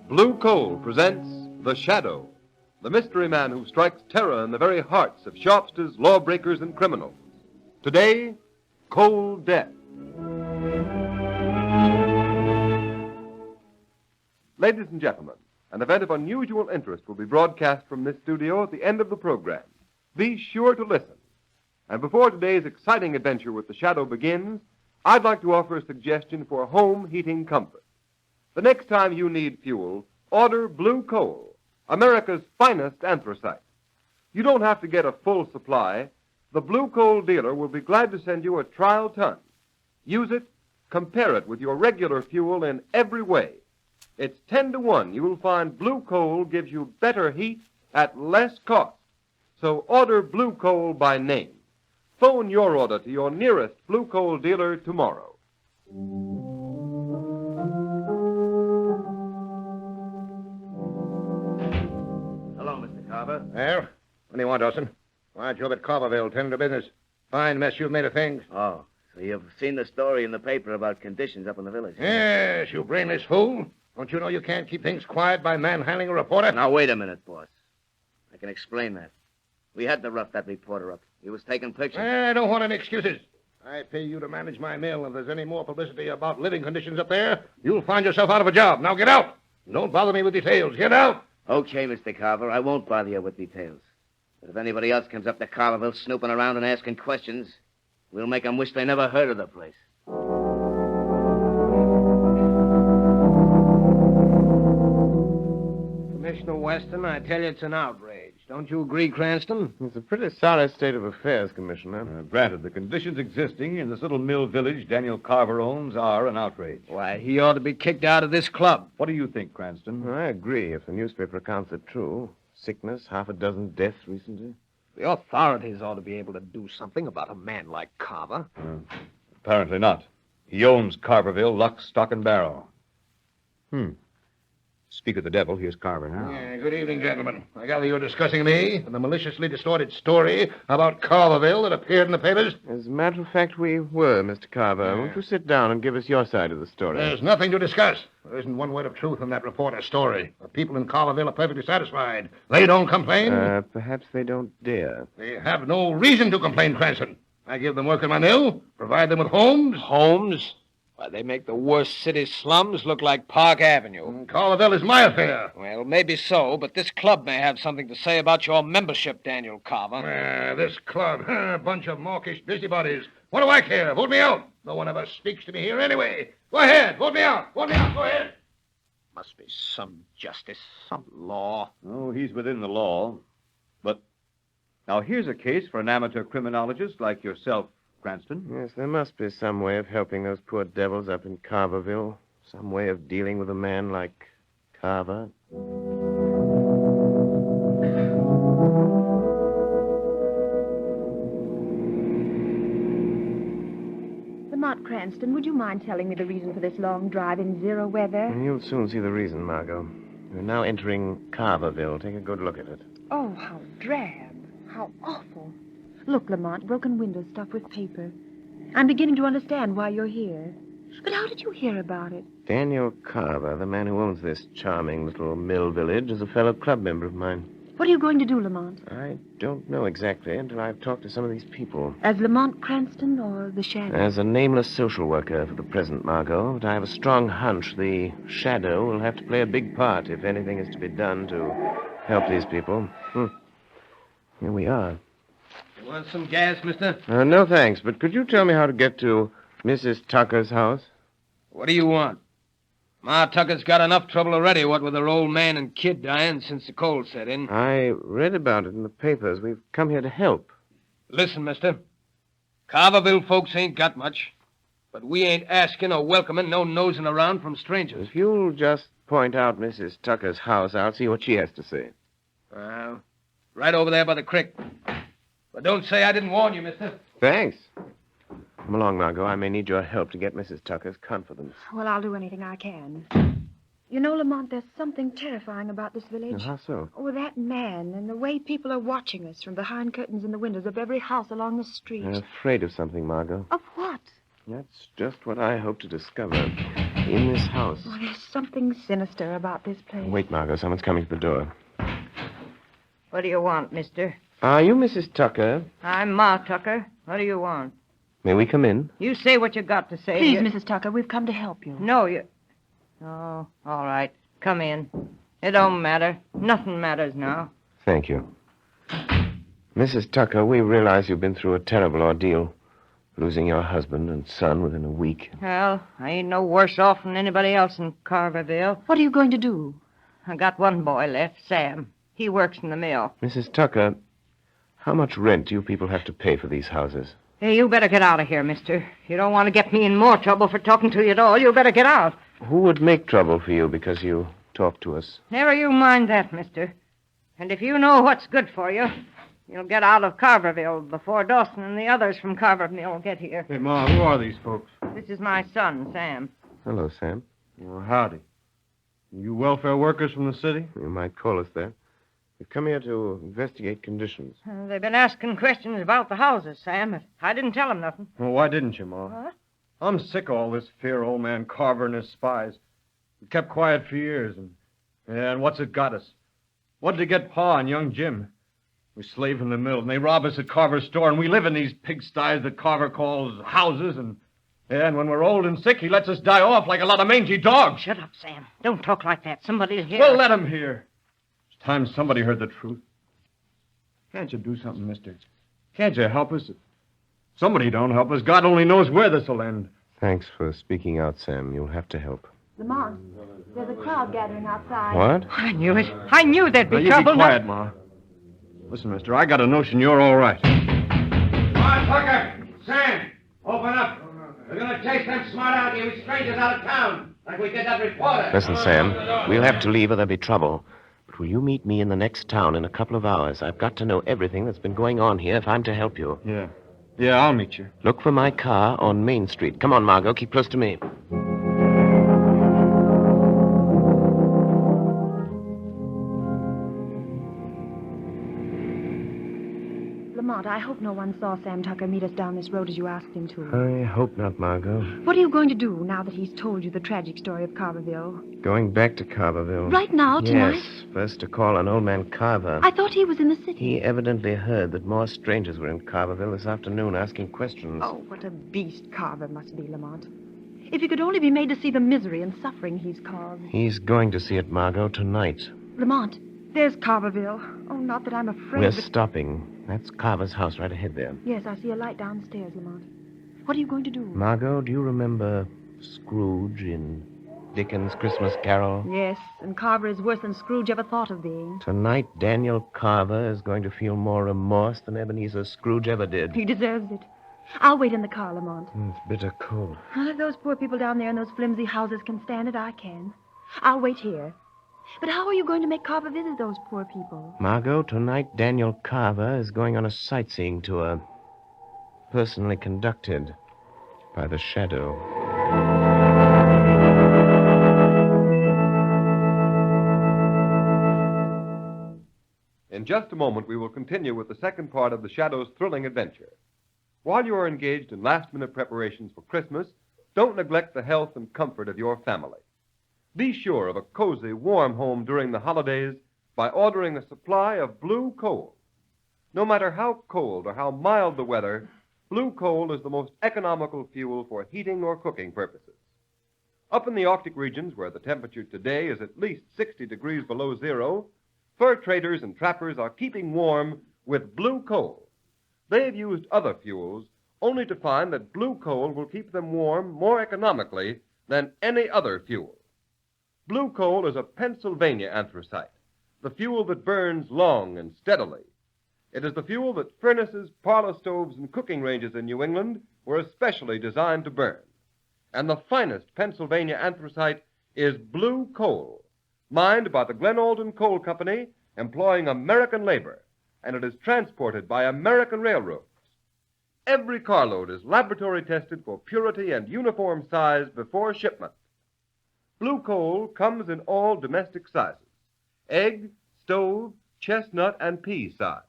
Blue Coal presents The Shadow, the mystery man who strikes terror in the very hearts of shopsters, lawbreakers, and criminals. Today, Cold Death. Ladies and gentlemen, an event of unusual interest will be broadcast from this studio at the end of the program. Be sure to listen. And before today's exciting adventure with The Shadow begins, I'd like to offer a suggestion for home heating comfort. The next time you need fuel, order Blue Coal, America's finest anthracite. You don't have to get a full supply. The Blue Coal dealer will be glad to send you a trial ton. Use it, compare it with your regular fuel in every way. It's 10-1. You'll find Blue Coal gives you better heat at less cost. So order Blue Coal by name. Phone your order to your nearest Blue Coal dealer tomorrow. Well, what do you want, Orson? Why, Job at Carverville, tending to business. Fine mess you've made of things. Oh, so you've seen the story in the paper about conditions up in the village? Yes, you brainless fool. Don't you know you can't keep things quiet by manhandling a reporter? Now, wait a minute, boss. I can explain that. We had to rough that reporter up. He was taking pictures. I don't want any excuses. I pay you to manage my mill. If there's any more publicity about living conditions up there, you'll find yourself out of a job. Now get out. Don't bother me with details. Get out. Okay, Mr. Carver, I won't bother you with details. But if anybody else comes up to Carverville snooping around and asking questions, we'll make them wish they never heard of the place. Commissioner Weston, I tell you it's an outrage. Don't you agree, Cranston? It's a pretty sorry state of affairs, Commissioner. Granted, the conditions existing in this little mill village Daniel Carver owns are an outrage. Why, he ought to be kicked out of this club. What do you think, Cranston? I agree, if the newspaper accounts are true. Sickness, half a dozen deaths recently. The authorities ought to be able to do something about a man like Carver. Apparently not. He owns Carverville, lock, stock, and barrel. Speak of the devil, here's Carver now. Yeah, good evening, gentlemen. I gather you're discussing me and the maliciously distorted story about Carverville that appeared in the papers. As a matter of fact, we were, Mr. Carver. Yeah. Won't you sit down and give us your side of the story? There's nothing to discuss. There isn't one word of truth in that reporter's story. The people in Carverville are perfectly satisfied. They don't complain. Perhaps they don't dare. They have no reason to complain, Cranston. I give them work in my mill, provide them with homes. Homes? Why, they make the worst city slums look like Park Avenue. Carverville is my affair. Well, maybe so, but this club may have something to say about your membership, Daniel Carver. This club, a bunch of mawkish busybodies. What do I care? Vote me out. No one ever speaks to me here anyway. Go ahead. Vote me out. Vote me out. Go ahead. Must be some justice, some law. Oh, he's within the law. But now here's a case for an amateur criminologist like yourself, Cranston. Yes, there must be some way of helping those poor devils up in Carverville. Some way of dealing with a man like Carver. Lamont Cranston, would you mind telling me the reason for this long drive in zero weather? You'll soon see the reason, Margot. We're now entering Carverville. Take a good look at it. Oh, how drab. How awful. Look, Lamont, broken windows stuffed with paper. I'm beginning to understand why you're here. But how did you hear about it? Daniel Carver, the man who owns this charming little mill village, is a fellow club member of mine. What are you going to do, Lamont? I don't know exactly until I've talked to some of these people. As Lamont Cranston or the Shadow? As a nameless social worker for the present, Margot, but I have a strong hunch the Shadow will have to play a big part if anything is to be done to help these people. Here we are. You want some gas, mister? No, thanks, but could you tell me how to get to Mrs. Tucker's house? What do you want? Ma Tucker's got enough trouble already, what with her old man and kid dying since the cold set in. I read about it in the papers. We've come here to help. Listen, mister. Carverville folks ain't got much, but we ain't asking or welcoming no nosing around from strangers. If you'll just point out Mrs. Tucker's house, I'll see what she has to say. Right over there by the creek. But don't say I didn't warn you, mister. Thanks. Come along, Margot. I may need your help to get Mrs. Tucker's confidence. Well, I'll do anything I can. You know, Lamont, there's something terrifying about this village. How so? Oh, that man and the way people are watching us from behind curtains in the windows of every house along the street. I'm afraid of something, Margot. Of what? That's just what I hope to discover in this house. Oh, there's something sinister about this place. Wait, Margot. Someone's coming to the door. What do you want, mister? Are you Mrs. Tucker? I'm Ma Tucker. What do you want? May we come in? You say what you got to say. Please, Mrs. Tucker, we've come to help you. No, you... Oh, all right. Come in. It don't matter. Nothing matters now. Thank you. Mrs. Tucker, we realize you've been through a terrible ordeal. Losing your husband and son within a week. Well, I ain't no worse off than anybody else in Carverville. What are you going to do? I got one boy left, Sam. He works in the mill. Mrs. Tucker, how much rent do you people have to pay for these houses? Hey, you better get out of here, mister. You don't want to get me in more trouble for talking to you at all. You better get out. Who would make trouble for you because you talk to us? Never you mind that, mister. And if you know what's good for you, you'll get out of Carverville before Dawson and the others from Carverville get here. Hey, Ma, who are these folks? This is my son, Sam. Hello, Sam. Well, howdy. You welfare workers from the city? You might call us that. We've come here to investigate conditions. They've been asking questions about the houses, Sam. I didn't tell them nothing. Well, why didn't you, Ma? What? I'm sick of all this fear, old man Carver and his spies. We kept quiet for years, and what's it got us? What did it get Pa and young Jim? We slave in the mill, and they rob us at Carver's store, and we live in these pigsties that Carver calls houses, and when we're old and sick, he lets us die off like a lot of mangy dogs. Shut up, Sam. Don't talk like that. Somebody'll hear. Well, let him hear. It's time somebody heard the truth. Can't you do something, mister? Can't you help us? If somebody don't help us, God only knows where this will end. Thanks for speaking out, Sam. You'll have to help. Lamont, there's a crowd gathering outside. What? I knew it. I knew there'd be Now, you trouble. be quiet, Ma. Listen, mister, I got a notion you're all right. Come on, Tucker! Sam! Open up! We're going to chase them smart out of you strangers out of town, like we did that reporter. Listen, Sam. We'll have to leave or there'll be trouble. But will you meet me in the next town in a couple of hours? I've got to know everything that's been going on here if I'm to help you. Yeah. Yeah, I'll meet you. Look for my car on Main Street. Come on, Margot. Keep close to me. Lamont, I hope no one saw Sam Tucker meet us down this road as you asked him to. I hope not, Margot. What are you going to do now that he's told you the tragic story of Carverville? Going back to Carverville. Right now, tonight? Yes. First to call on old man Carver. I thought he was in the city. He evidently heard that more strangers were in Carverville this afternoon asking questions. Oh, what a beast Carver must be, Lamont. If he could only be made to see the misery and suffering he's caused. He's going to see it, Margot, tonight. Lamont, there's Carverville. Oh, not that I'm afraid. We're but... stopping. That's Carver's house right ahead there. Yes, I see a light downstairs, Lamont. What are you going to do? Margot, do you remember Scrooge in Dickens' Christmas Carol? Yes, and Carver is worse than Scrooge ever thought of being. Tonight, Daniel Carver is going to feel more remorse than Ebenezer Scrooge ever did. He deserves it. I'll wait in the car, Lamont. It's bitter cold. Well, if those poor people down there in those flimsy houses can stand it, I can. I'll wait here. But how are you going to make Carver visit those poor people? Margot, tonight Daniel Carver is going on a sightseeing tour. Personally conducted by the Shadow. In just a moment, we will continue with the second part of the Shadow's thrilling adventure. While you are engaged in last-minute preparations for Christmas, don't neglect the health and comfort of your family. Be sure of a cozy, warm home during the holidays by ordering a supply of blue coal. No matter how cold or how mild the weather, blue coal is the most economical fuel for heating or cooking purposes. Up in the Arctic regions, where the temperature today is at least 60 degrees below zero, fur traders and trappers are keeping warm with blue coal. They've used other fuels only to find that blue coal will keep them warm more economically than any other fuel. Blue coal is a Pennsylvania anthracite, the fuel that burns long and steadily. It is the fuel that furnaces, parlor stoves, and cooking ranges in New England were especially designed to burn. And the finest Pennsylvania anthracite is blue coal, mined by the Glen Alden Coal Company, employing American labor, and it is transported by American railroads. Every carload is laboratory tested for purity and uniform size before shipment. Blue coal comes in all domestic sizes: egg, stove, chestnut, and pea size.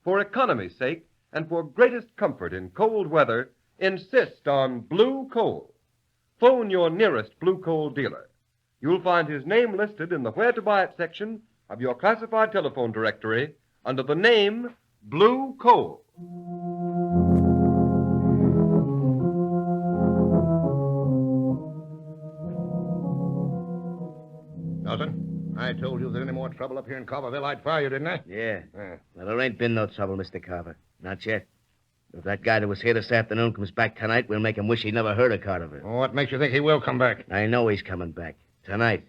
For economy's sake and for greatest comfort in cold weather, insist on blue coal. Phone your nearest blue coal dealer. You'll find his name listed in the Where to Buy It section of your classified telephone directory under the name Blue Coal. Dawson, I told you if there's any more trouble up here in Carverville, I'd fire you, didn't I? Yeah. Yeah. Well, there ain't been no trouble, Mr. Carver. Not yet. If that guy that was here this afternoon comes back tonight, we'll make him wish he'd never heard of Carterville. What makes you think he will come back? I know he's coming back. Tonight.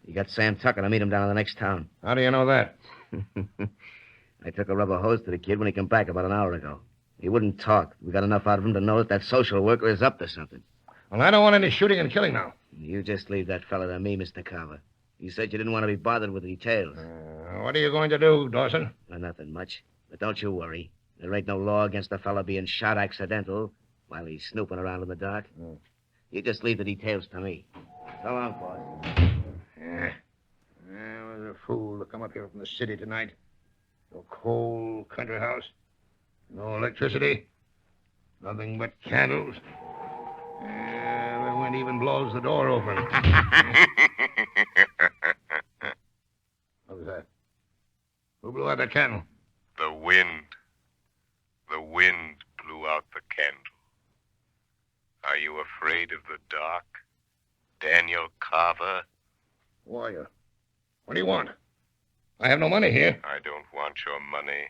You got Sam Tucker to meet him down in the next town. How do you know that? I took a rubber hose to the kid when he came back about an hour ago. He wouldn't talk. We got enough out of him to know that social worker is up to something. Well, I don't want any shooting and killing now. You just leave that fella to me, Mr. Carver. You said you didn't want to be bothered with details. What are you going to do, Dawson? Well, nothing much. But don't you worry. There ain't no law against a fella being shot accidental while he's snooping around in the dark. You just leave the details to me. So long, boss. Yeah. I was a fool to come up here from the city tonight. No cold country house. No electricity. Nothing but candles. The wind even blows the door open. What was that? Who blew out that candle? The wind. The wind blew out the candle. Are you afraid of the dark, Daniel Carver? Who are you? What do you want? I have no money here. I don't want your money.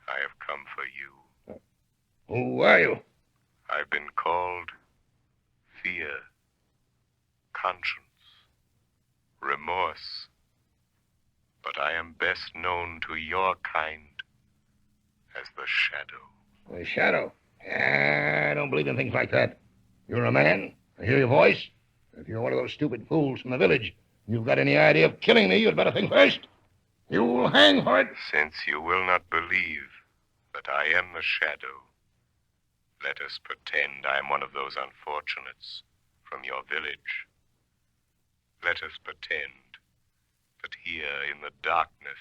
I have come for you. Who are you? I've been called fear, conscience, remorse. But I am best known to your kind as the Shadow. The Shadow? I don't believe in things like that. You're a man. I hear your voice. If you're one of those stupid fools from the village, and you've got any idea of killing me, you'd better think first. You'll hang for it. Since you will not believe that I am the Shadow, let us pretend I am one of those unfortunates from your village. Let us pretend that here in the darkness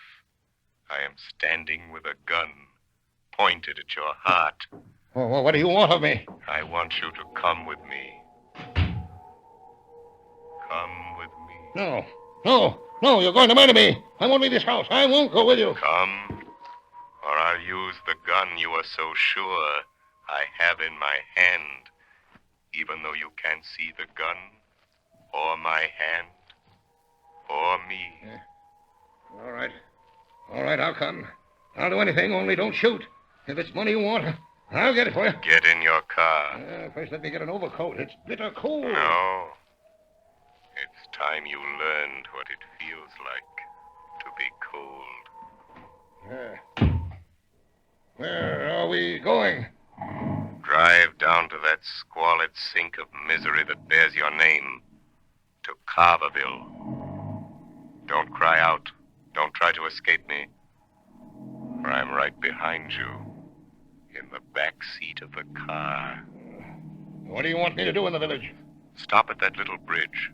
I am standing with a gun pointed at your heart. Oh, what do you want of me? I want you to come with me. Come with me. No, you're going to murder me. I won't leave this house. I won't go with you. Come, or I'll use the gun you are so sure I have in my hand, even though you can't see the gun, or my hand, or me. All right, I'll come. I'll do anything, only don't shoot. If it's money you want, I'll get it for you. Get in your car. First, let me get an overcoat. It's bitter cold. No. It's time you learned what it feels like to be cold. Where are we going? Drive down to that squalid sink of misery that bears your name. To Carverville. Don't cry out. Don't try to escape me. For I'm right behind you. In the back seat of the car. What do you want me to do in the village? Stop at that little bridge.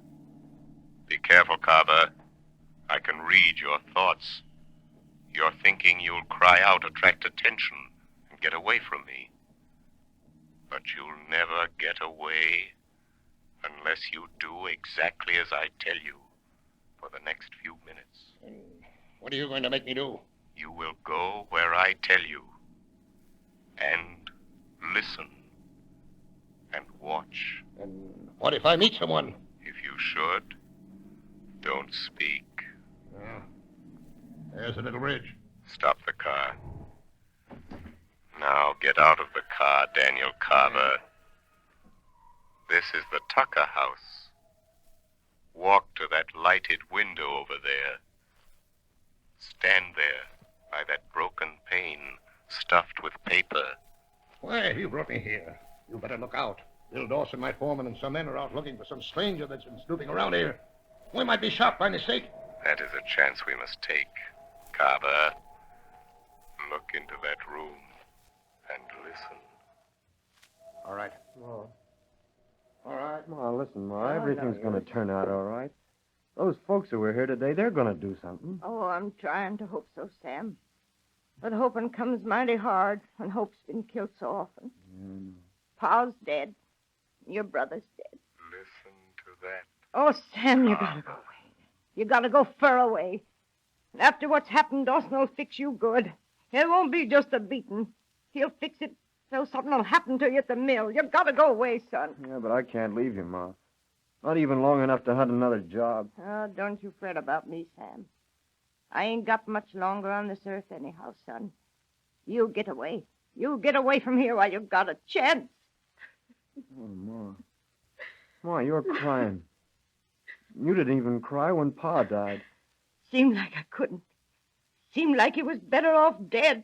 Be careful, Carver. I can read your thoughts. You're thinking you'll cry out, attract attention, and get away from me. But you'll never get away unless you do exactly as I tell you for the next few minutes. And what are you going to make me do? You will go where I tell you. And listen. And watch. And what if I meet someone? If you should, don't speak. There's a little bridge. Stop the car. Now get out of the car, Daniel Carver. This is the Tucker house. Walk to that lighted window over there. Stand there by that broken pane stuffed with paper. Why, you brought me here. You better look out. Bill Dawson, my foreman, and some men are out looking for some stranger that's been snooping around here. We might be shot by mistake. That is a chance we must take. Carver, look into that room and listen. All right. All right. Ma, listen, Ma. Oh, Everything's no, going to turn out all right. Those folks that were here today, they're going to do something. Oh, I'm trying to hope so, Sam. But hoping comes mighty hard when hope's been killed so often. Pa's dead. Your brother's dead. Listen to that. Oh, Sam, you gotta go away. You gotta go far away. And after what's happened, Dawson will fix you good. It won't be just a beating. He'll fix it so something will happen to you at the mill. You gotta go away, son. Yeah, but I can't leave you, Ma. Not even long enough to hunt another job. Oh, don't you fret about me, Sam. I ain't got much longer on this earth anyhow, son. You get away. You get away from here while you've got a chance. Oh, Ma. Ma, you're crying. You didn't even cry when Pa died. Seemed like I couldn't. Seemed like he was better off dead,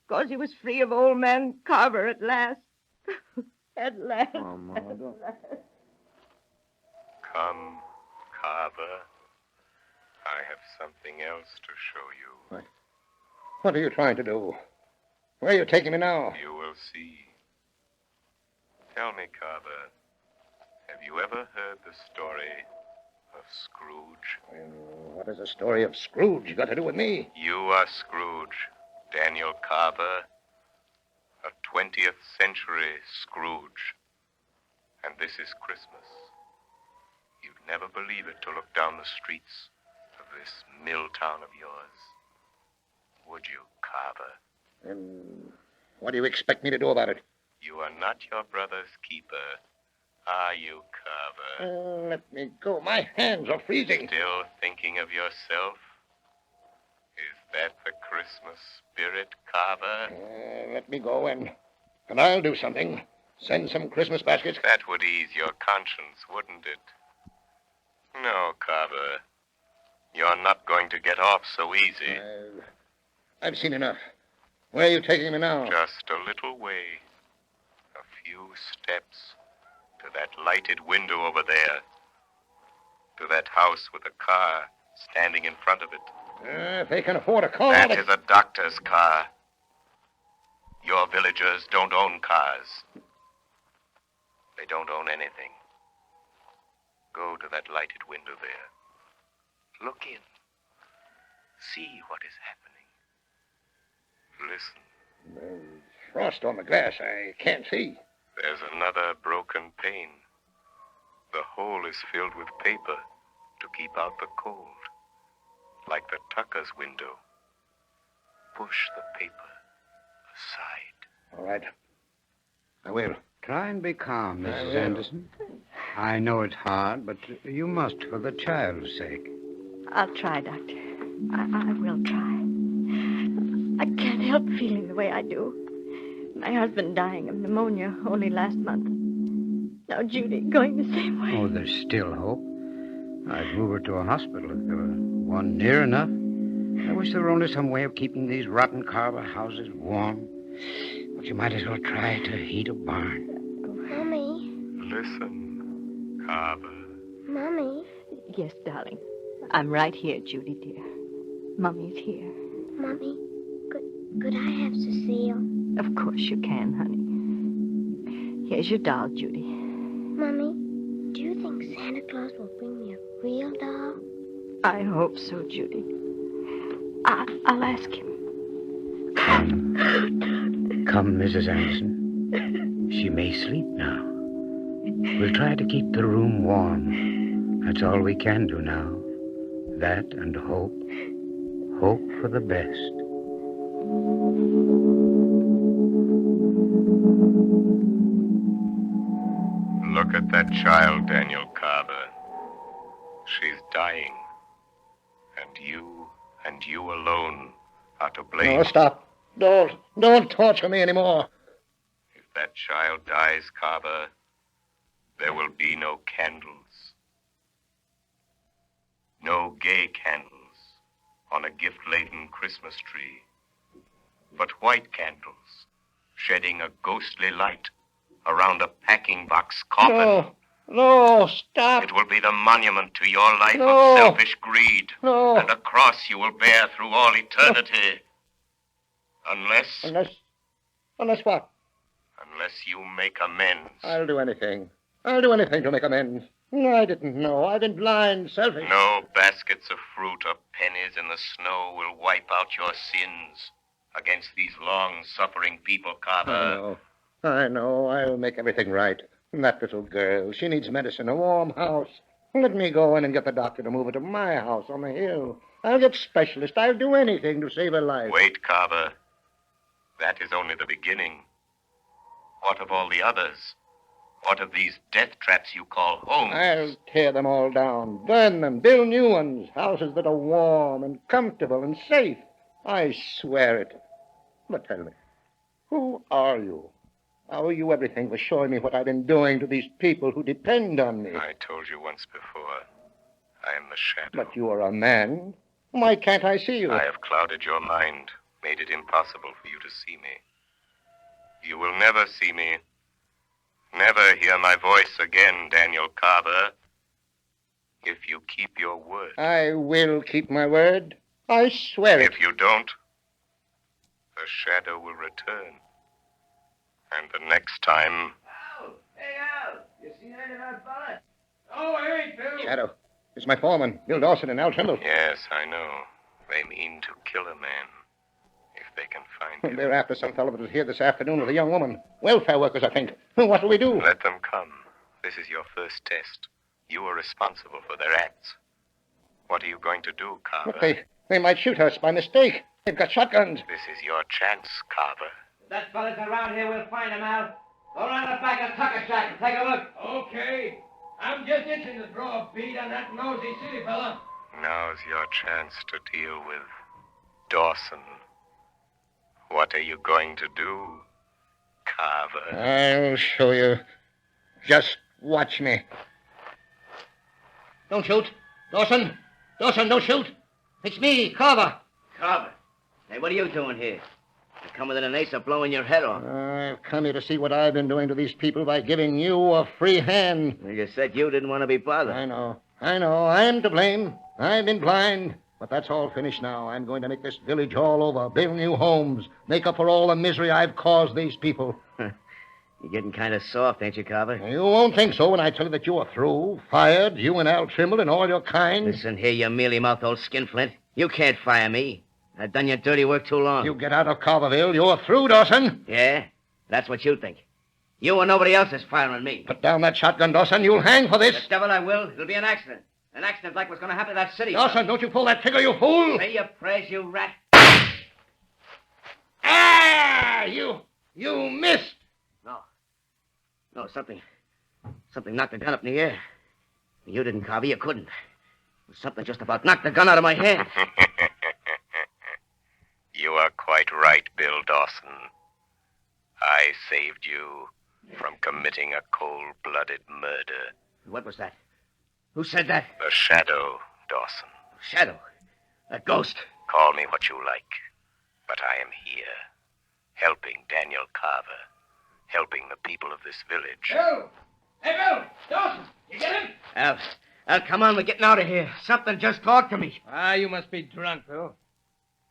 'cause he was free of old man Carver at last. At last. Oh, Ma, don't... Come, Carver. I have something else to show you. What are you trying to do? Where are you taking me now? You will see. Tell me, Carver, have you ever heard the story of Scrooge? Well, what has the story of Scrooge got to do with me? You are Scrooge, Daniel Carver, a 20th century Scrooge. And this is Christmas. You'd never believe it to look down the streets of this mill town of yours. Would you, Carver? And what do you expect me to do about it? You are not your brother's keeper, are you, Carver? Let me go. My hands are freezing. Still thinking of yourself? Is that the Christmas spirit, Carver? Let me go, and I'll do something. Send some Christmas baskets. That would ease your conscience, wouldn't it? No, Carver. You're not going to get off so easy. I've seen enough. Where are you taking me now? Just a little way. A few steps to that lighted window over there. To that house with a car standing in front of it. If they can afford a car... That is a doctor's car. Your villagers don't own cars. They don't own anything. Go to that lighted window there. Look in. See what is happening. Listen. There's frost on the glass. I can't see. There's another broken pane. The hole is filled with paper to keep out the cold. Like the tucker's window. Push the paper aside. All right. I will. Try and be calm, Mrs. Anderson. I know it's hard, but you must for the child's sake. I'll try, Doctor. I will try. I can't help feeling the way I do. My husband dying of pneumonia only last month. Now Judy going the same way. Oh, there's still hope. I'd move her to a hospital if there were one near enough. I wish there were only some way of keeping these rotten Carver houses warm. But you might as well try to heat a barn. Mommy. Listen, Carver. Mommy. Yes, darling. I'm right here, Judy, dear. Mummy's here. Mommy, could I have Cecile? Of course you can, honey. Here's your doll, Judy. Mommy, do you think Santa Claus will bring me a real doll? I hope so, Judy. I'll ask him. Come, Mrs. Anderson. She may sleep now. We'll try to keep the room warm. That's all we can do now. That and hope. Hope for the best. Look at that child, Daniel Carver. She's dying. And you alone are to blame. No, stop. Don't torture me anymore. If that child dies, Carver, there will be no candles. No gay candles on a gift-laden Christmas tree. But white candles shedding a ghostly light around a packing box coffin. No, stop. It will be the monument to your life No. of selfish greed. No. And a cross you will bear through all eternity. Unless Unless what? you make amends. I'll do anything. I'll do anything to make amends. I didn't know. I've been blind, selfish. No baskets of fruit or pennies in the snow will wipe out your sins against these long-suffering people, Carver. I know. I'll make everything right. That little girl, she needs medicine, a warm house. Let me go in and get the doctor to move her to my house on the hill. I'll get specialists. I'll do anything to save her life. Wait, Carver. That is only the beginning. What of all the others? What of these death traps you call homes? I'll tear them all down, burn them, build new ones, houses that are warm and comfortable and safe. I swear it. But tell me, who are you? I owe you everything for showing me what I've been doing to these people who depend on me. I told you once before, I am the shadow. But you are a man. Why can't I see you? I have clouded your mind, made it impossible for you to see me. You will never see me. Never hear my voice again, Daniel Carver. If you keep your word. I will keep my word. I swear it. If you don't, the shadow will return. And the next time... Al! Hey, Al! You seen any of that fella? Oh, I ain't, Bill. Shadow. It's my foreman, Bill Dawson and Al Trimble. Yes, I know. They mean to kill a man. If they can find him. They're after some fellow that was here this afternoon with a young woman. Welfare workers, I think. What do we do? Let them come. This is your first test. You are responsible for their acts. What are you going to do, Carver? Look, they might shoot us by mistake. They've got shotguns. This is your chance, Carver. If that fella's around here, we'll find him, Al. Go around the back of Tucker Shack and take a look. Okay. I'm just itching to draw a bead on that nosy city fella. Now's your chance to deal with Dawson. What are you going to do, Carver? I'll show you. Just watch me. Don't shoot. Dawson! Dawson, don't shoot! It's me, Carver. Carver. Hey, what are you doing here? You're coming within an ace of blowing your head off. I've come here to see what I've been doing to these people by giving you a free hand. Well, you said you didn't want to be bothered. I know. I'm to blame. I've been blind. But that's all finished now. I'm going to make this village all over, build new homes, make up for all the misery I've caused these people. You're getting kind of soft, ain't you, Carver? You won't think so when I tell you that you are through, fired, you and Al Trimble and all your kind. Listen here, you mealy-mouthed old skinflint. You can't fire me. I've done your dirty work too long. You get out of Carverville, you're through, Dawson. Yeah? That's what you think. You and nobody else is firing me. Put down that shotgun, Dawson. You'll hang for this. The devil I will. It'll be an accident. An accident like what's going to happen to that city. Dawson, don't you pull that trigger, you fool! Say your prayers, you rat. Ah! You missed! No, something knocked the gun up in the air. You didn't, Carver. You couldn't. Something just about knocked the gun out of my hand. You are quite right, Bill Dawson. I saved you from committing a cold-blooded murder. What was that? Who said that? The shadow, Dawson. Shadow. A ghost. Call me what you like, but I am here, helping Daniel Carver, helping the people of this village. Bill! Hey, Bill! Dawson! You get him? Al, come on. We're getting out of here. Something just talked to me. Ah, you must be drunk, Bill.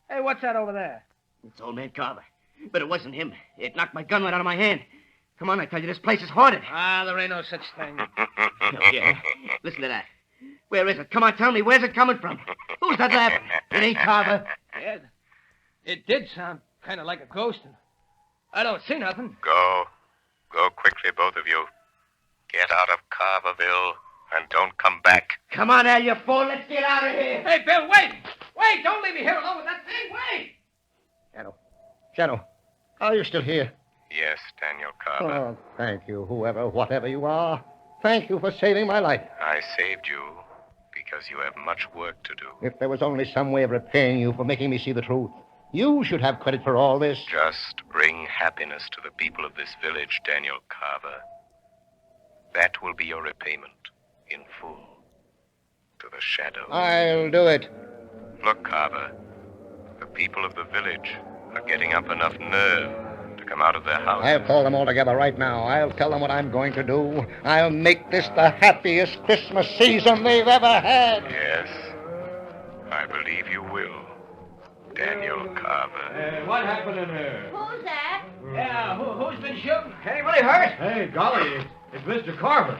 Hey, what's that over there? It's old man Carver. But it wasn't him. It knocked my gun right out of my hand. Come on, I tell you, this place is haunted. Ah, there ain't no such thing. Oh, yeah. Listen to that. Where is it? Come on, tell me. Where's it coming from? Who's that laughing? It ain't Carver. Yeah, it did sound kind of like a ghost. And I don't see nothing. Go quickly, both of you. Get out of Carverville and don't come back. Come on, Al, you fool. Let's get out of here. Hey, Bill, wait! Wait, don't leave me here alone with that thing. Wait! Shadow, are you still here? Yes, Daniel Carver. Oh, thank you, whatever you are. Thank you for saving my life. I saved you because you have much work to do. If there was only some way of repaying you for making me see the truth, you should have credit for all this. Just bring happiness to the people of this village, Daniel Carver. That will be your repayment, in full, to the shadow. I'll do it. Look, Carver, the people of the village are getting up enough nerve to come out of their houses. I'll call them all together right now. I'll tell them what I'm going to do. I'll make this the happiest Christmas season they've ever had. Yes, I believe you will, Daniel Carver. What happened in there? Who's that? Yeah, who's been shooting? Anybody hurt? Hey, golly, it's Mr. Carver.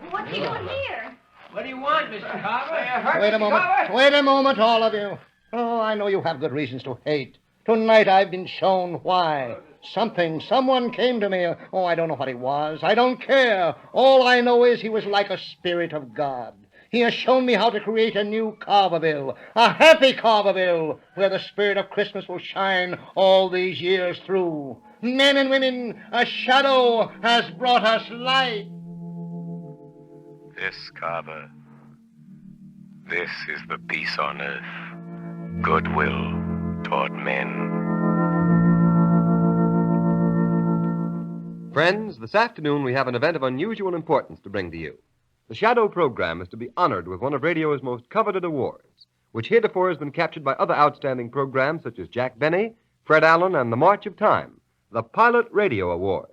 What's he doing here? What do you want, Mr. Carver? Hurt, Wait a Mr. moment. Carver? Wait a moment, all of you. Oh, I know you have good reasons to hate. Tonight I've been shown why. Someone came to me. Oh, I don't know what he was. I don't care. All I know is he was like a spirit of God. He has shown me how to create a new Carverville, a happy Carverville, where the spirit of Christmas will shine all these years through. Men and women, a shadow has brought us light. This, Carver, this is the peace on earth, goodwill toward men. Friends, this afternoon we have an event of unusual importance to bring to you. The Shadow program is to be honored with one of radio's most coveted awards, which heretofore has been captured by other outstanding programs such as Jack Benny, Fred Allen, and The March of Time, the Pilot Radio Award.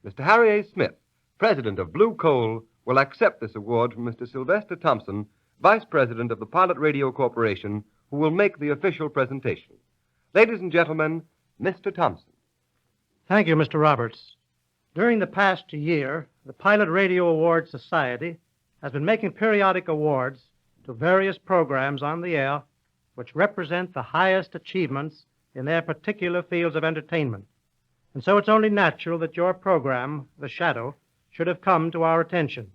Mr. Harry A. Smith, president of Blue Coal, will accept this award from Mr. Sylvester Thompson, vice president of the Pilot Radio Corporation, who will make the official presentation. Ladies and gentlemen, Mr. Thompson. Thank you, Mr. Roberts. During the past year, the Pilot Radio Award Society has been making periodic awards to various programs on the air which represent the highest achievements in their particular fields of entertainment. And so it's only natural that your program, The Shadow, should have come to our attention.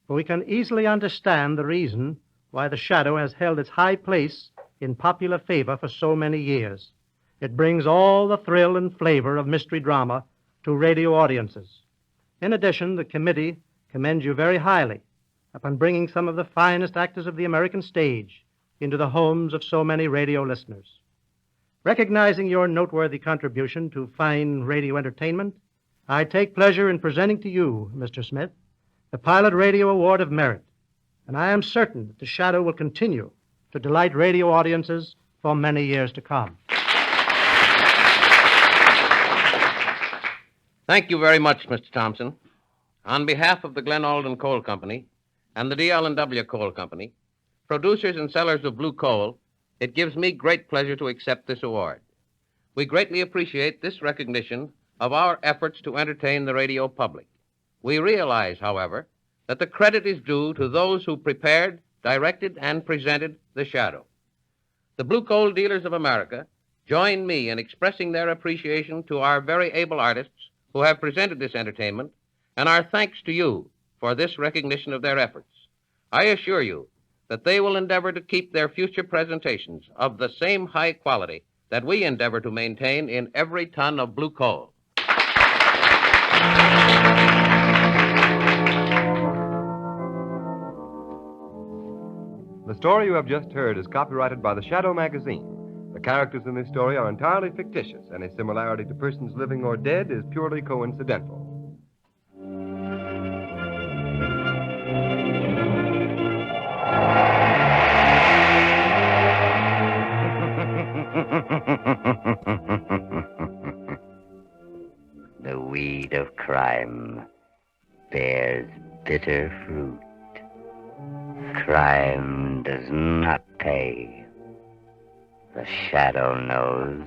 For we can easily understand the reason why The Shadow has held its high place in popular favor for so many years. It brings all the thrill and flavor of mystery drama to radio audiences. In addition, the committee commends you very highly upon bringing some of the finest actors of the American stage into the homes of so many radio listeners. Recognizing your noteworthy contribution to fine radio entertainment, I take pleasure in presenting to you, Mr. Smith, the Pilot Radio Award of Merit, and I am certain that The Shadow will continue to delight radio audiences for many years to come. Thank you very much, Mr. Thompson. On behalf of the Glen Alden Coal Company and the DL&W Coal Company, producers and sellers of blue coal, it gives me great pleasure to accept this award. We greatly appreciate this recognition of our efforts to entertain the radio public. We realize, however, that the credit is due to those who prepared, directed, and presented The Shadow. The Blue Coal Dealers of America join me in expressing their appreciation to our very able artists who have presented this entertainment, and our thanks to you for this recognition of their efforts. I assure you that they will endeavor to keep their future presentations of the same high quality that we endeavor to maintain in every ton of blue coal. The story you have just heard is copyrighted by the Shadow magazine. The characters in this story are entirely fictitious. Any similarity to persons living or dead is purely coincidental. The weed of crime bears bitter fruit. Crime does not pay. The Shadow knows.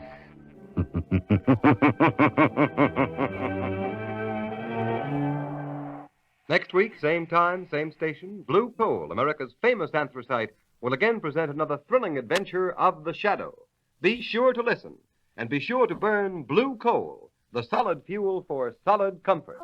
Next week, same time, same station, Blue Coal, America's famous anthracite, will again present another thrilling adventure of The Shadow. Be sure to listen, and be sure to burn blue coal, the solid fuel for solid comfort.